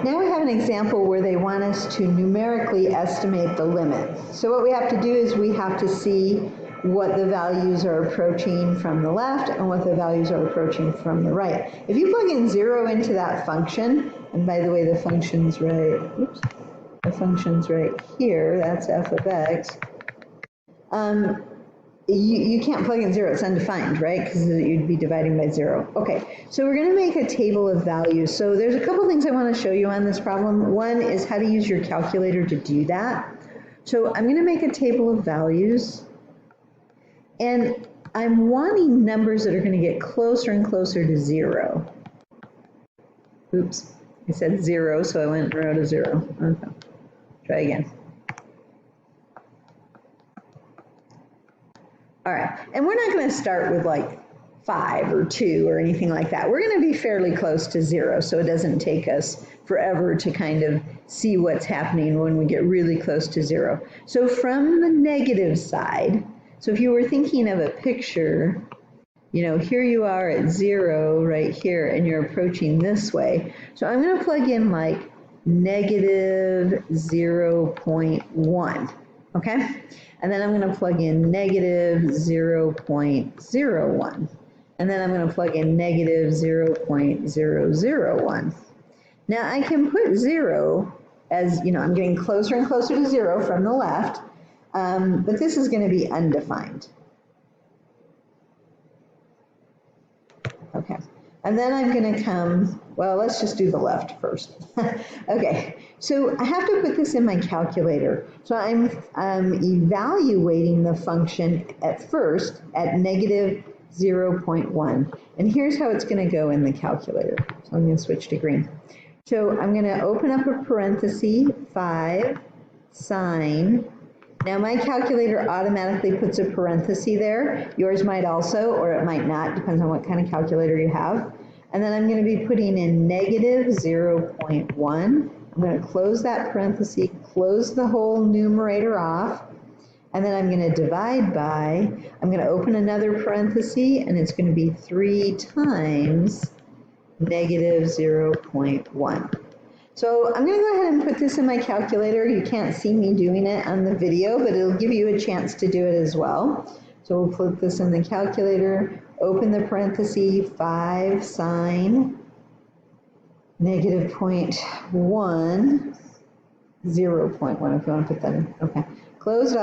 now we have an example where they want us to numerically estimate the limit. So what we have to do is we have to see what the values are approaching from the left and what the values are approaching from the right. If you plug in 0 into that function, and by the way, the function's right, oops, the function's right here, that's f of x, you can't plug in 0, it's undefined, right? Because you'd be dividing by 0. Okay, so we're going to make a table of values. So there's a couple things I want to show you on this problem. One is how to use your calculator to do that. So I'm going to make a table of values, and I'm wanting numbers that are going to get closer and closer to 0. Oops, I said 0, so I went and wrote a 0. Okay, try again. All right, and we're not going to start with like 5 or 2 or anything like that. We're going to be fairly close to 0, so it doesn't take us forever to kind of see what's happening when we get really close to 0. So from the negative side, so if you were thinking of a picture, you know, here you are at 0 right here, and you're approaching this way. So I'm going to plug in like negative 0.1, okay? And then I'm going to plug in negative 0.01. And then I'm going to plug in negative 0.001. Now I can put 0 as, you know, I'm getting closer and closer to 0 from the left, but this is going to be undefined. Okay, and then I'm going to come, well, let's just do the left first. Okay, so I have to put this in my calculator. So I'm evaluating the function at first at negative 0.1. And here's how it's going to go in the calculator. So I'm going to switch to green. So I'm going to open up a parenthesis, 5, sine. Now my calculator automatically puts a parenthesis there. Yours might also, or it might not, depends on what kind of calculator you have. And then I'm going to be putting in negative 0.1. I'm going to close that parenthesis, close the whole numerator off, and then I'm going to divide by, I'm going to open another parenthesis, and it's going to be 3 times negative 0.1. So I'm going to go ahead and put this in my calculator. You can't see me doing it on the video, but it'll give you a chance to do it as well. So we'll put this in the calculator, open the parenthesis, 5 sine negative 0.1, 0.1 if you want to put that in. Okay. Close it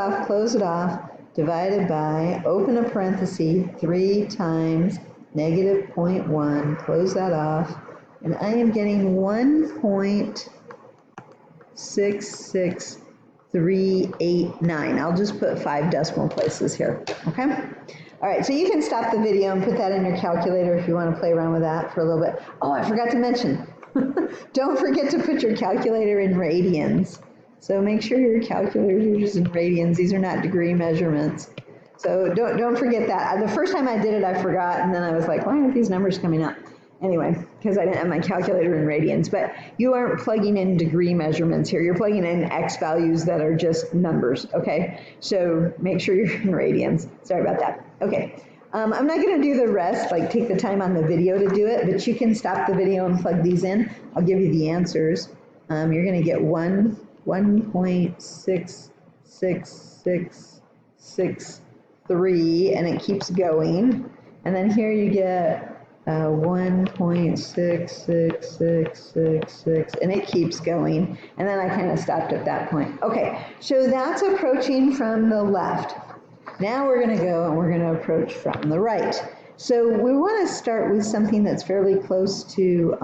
off, divided by, open a parenthesis, 3 times negative 0.1, close that off, and I am getting 1.66389. I'll just put 5 decimal places here, okay? All right, so you can stop the video and put that in your calculator if you want to play around with that for a little bit. Oh, I forgot to mention, don't forget to put your calculator in radians. So make sure your calculators are just in radians. These are not degree measurements. So don't forget that. The first time I did it, I forgot, and then I was like, why aren't these numbers coming up? Anyway, because I didn't have my calculator in radians, but you aren't plugging in degree measurements here. You're plugging in X values that are just numbers, okay? So make sure you're in radians. Sorry about that. Okay, I'm not gonna do the rest, like take the time on the video to do it, but you can stop the video and plug these in. I'll give you the answers. You're gonna get 1.66663, and it keeps going. And then here you get 1.66666, and it keeps going, and then I kind of stopped at that point. Okay, so that's approaching from the left. Now we're going to go and we're going to approach from the right. So we want to start with something that's fairly close to,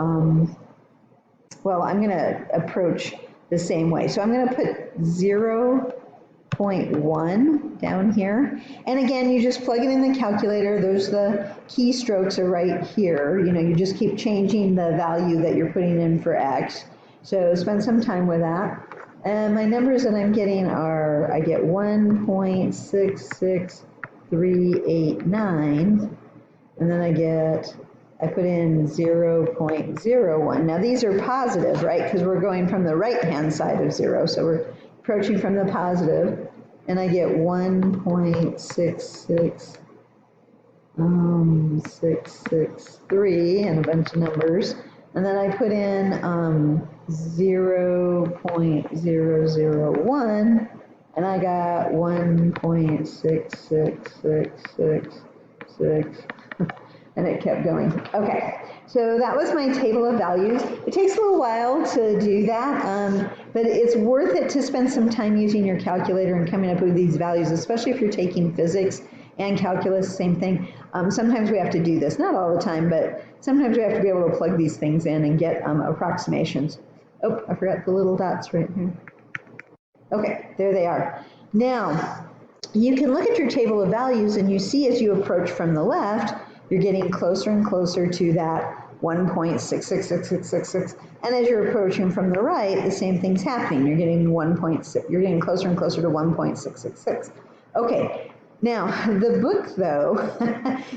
well, I'm going to approach the same way. So I'm going to put 0.1 down here. And again, you just plug it in the calculator. There's the keystrokes are right here. You know, you just keep changing the value that you're putting in for X. So spend some time with that. And my numbers that I'm getting are, I get 1.66389. And then I put in 0.01. Now these are positive, right? Because we're going from the right-hand side of 0. So we're approaching from the positive, and I get 1.663 and a bunch of numbers. and then I put in 0.0001, and I got 1.666666, and it kept going. Okay, so that was my table of values. It takes a little while to do that, but it's worth it to spend some time using your calculator and coming up with these values, especially if you're taking physics and calculus, same thing. Sometimes we have to do this, not all the time, but sometimes we have to be able to plug these things in and get approximations. Oh, I forgot the little dots right here. Okay, there they are. Now, you can look at your table of values and you see as you approach from the left, you're getting closer and closer to that 1.666666, and as you're approaching from the right, the same thing's happening. You're getting you're getting closer and closer to 1.666. Okay, now the book though,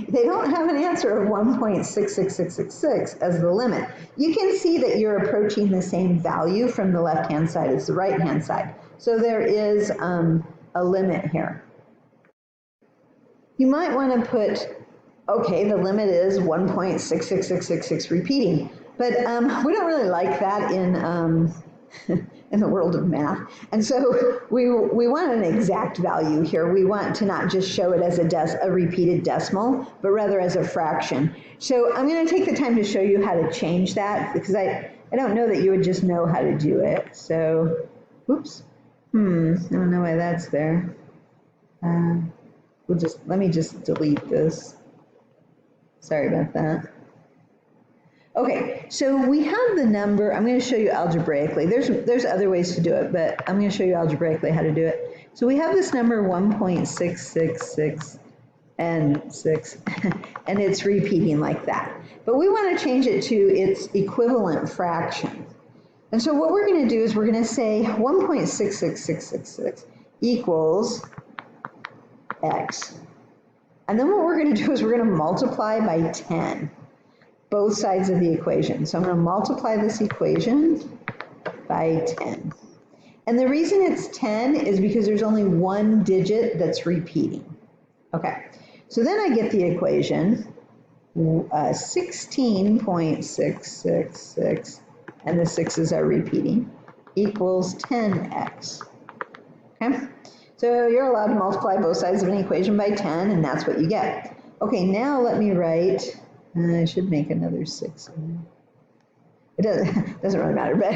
they don't have an answer of 1.66666 as the limit. You can see that you're approaching the same value from the left-hand side as the right-hand side. So there is a limit here. You might want to put, okay, the limit is 1.66666 repeating, but we don't really like that in in the world of math, and so we want an exact value here. We want to not just show it as a repeated decimal, but rather as a fraction. So I'm going to take the time to show you how to change that, because I don't know that you would just know how to do it. So, oops, I don't know why that's there. Let me just delete this. Sorry about that. Okay, so we have the number. I'm going to show you algebraically. There's other ways to do it, but I'm going to show you algebraically how to do it. So we have this number 1.666 and 6, and it's repeating like that. But we want to change it to its equivalent fraction. And so what we're going to do is we're going to say 1.66666 equals x. And then what we're going to do is we're going to multiply by 10, both sides of the equation. So I'm going to multiply this equation by 10. And the reason it's 10 is because there's only one digit that's repeating. Okay, so then I get the equation 16.666, and the 6's are repeating, equals 10x. Okay? So you're allowed to multiply both sides of an equation by 10, and that's what you get. Okay, now let me write, I should make another 6. It doesn't really matter, but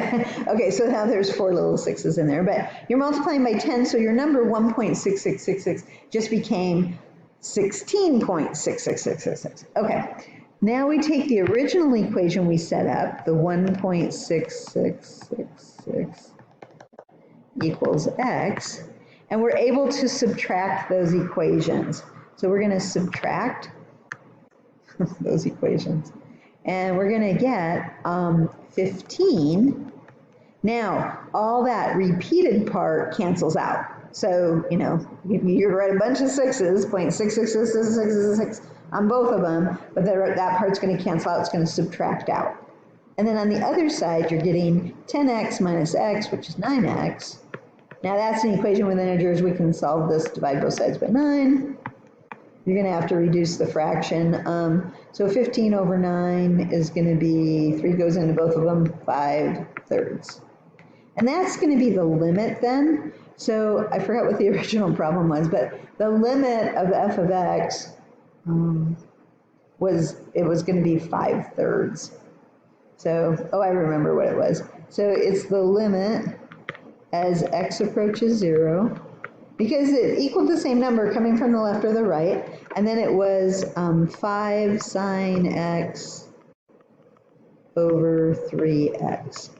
okay, so now there's 4 little 6's in there, but you're multiplying by 10, so your number 1.6666 just became 16.66666. Okay, now we take the original equation we set up, the 1.6666 equals x, and we're able to subtract those equations. So we're going to subtract those equations, and we're going to get 15. Now, all that repeated part cancels out. So, you know, you write a bunch of 6's, 0.66666 on both of them, but that part's going to cancel out. It's going to subtract out. And then on the other side, you're getting 10x minus x, which is 9x. Now that's an equation with integers. We can solve this, divide both sides by 9. You're going to have to reduce the fraction. So 15 over 9 is going to be, 3 goes into both of them, 5/3. And that's going to be the limit then. So I forgot what the original problem was, but the limit of f of x was going to be 5/3. So, I remember what it was. So it's the limit as x approaches 0, because it equaled the same number coming from the left or the right, and then it was 5 sine x over 3x.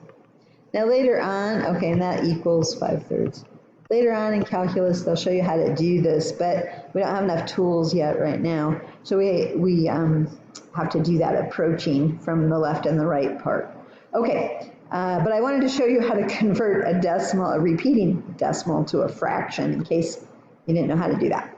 Now later on, okay, and that equals 5/3. Later on in calculus, they'll show you how to do this, but we don't have enough tools yet right now. So we have to do that approaching from the left and the right part. Okay, but I wanted to show you how to convert a repeating decimal to a fraction in case you didn't know how to do that.